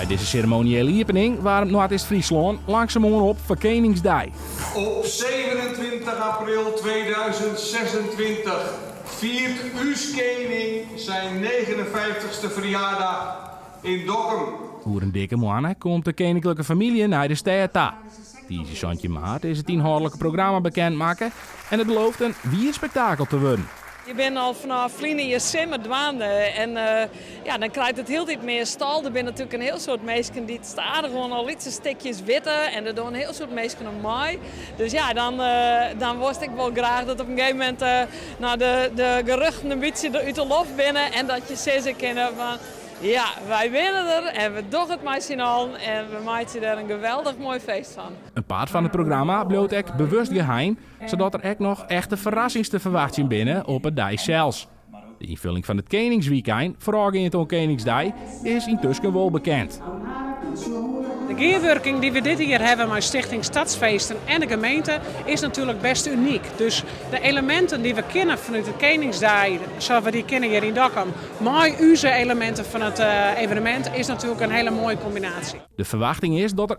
Bij deze ceremoniële opening waren Noord-Friesland langzamerhand op Verkeningsdag. Op 27 april 2026 viert Uskoning zijn 59ste verjaardag in Dokkum. Voor een dikke mannen komt de koninklijke familie naar de stad. Deze Santje Maart is het inhoudelijke programma bekendmaken en het belooft een wierspektakel te worden. Je bent al vanaf vliegen je simmer dwaande en dan krijgt het heel dit meer stal. Er zijn natuurlijk een heel soort mensen die staan gewoon al iets stukjes witte en er doen een heel soort mensen op mij. Dus ja, dan wist ik wel graag dat op een gegeven moment de geruchten een beetje uit de lof binnen en dat je zeggen kan van ja, wij winnen er en we doen het met z'n allen en we maken er een geweldig mooi feest van. Een part van het programma bloot ook bewust geheim, zodat er ook nog echte verrassings te verwachten binnen op het dag zelfs. De invulling van het Koningsweekend, vooral in het Koningsdag, is intussen wel bekend. De gearwerking die we dit jaar hebben met Stichting Stadsfeesten en de gemeente is natuurlijk best uniek. Dus de elementen die we kennen vanuit het Koningsdag, zoals we die kennen hier in Dokkum, maar onze elementen van het evenement is natuurlijk een hele mooie combinatie. De verwachting is dat er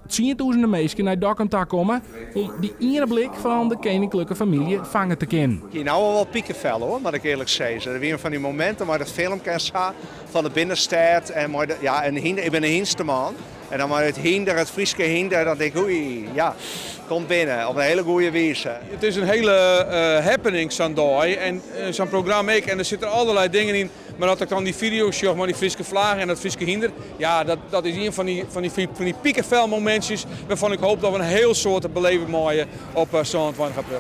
10.000 mensen naar Dokkum komen om die ene blik van de koninklijke familie vangen te kennen. Hier nou al wel piekenvel hoor, moet ik eerlijk zeggen. Er weer van die momenten waar het filmpje van de binnenstad en ik ben een Hinsterman. En dan maar het Frieske hinder, dan denk ik oei, ja, komt binnen op een hele goede wijze. Het is een hele happening zo'n dag en zo'n programma ook. En er zitten allerlei dingen in. Maar dat ik dan die video's zag, maar die Friese vlaggen en dat Frieske hinder. Ja, dat is een van die piekenvel momentjes waarvan ik hoop dat we een heel soort beleven mooie op zo'n 20 april.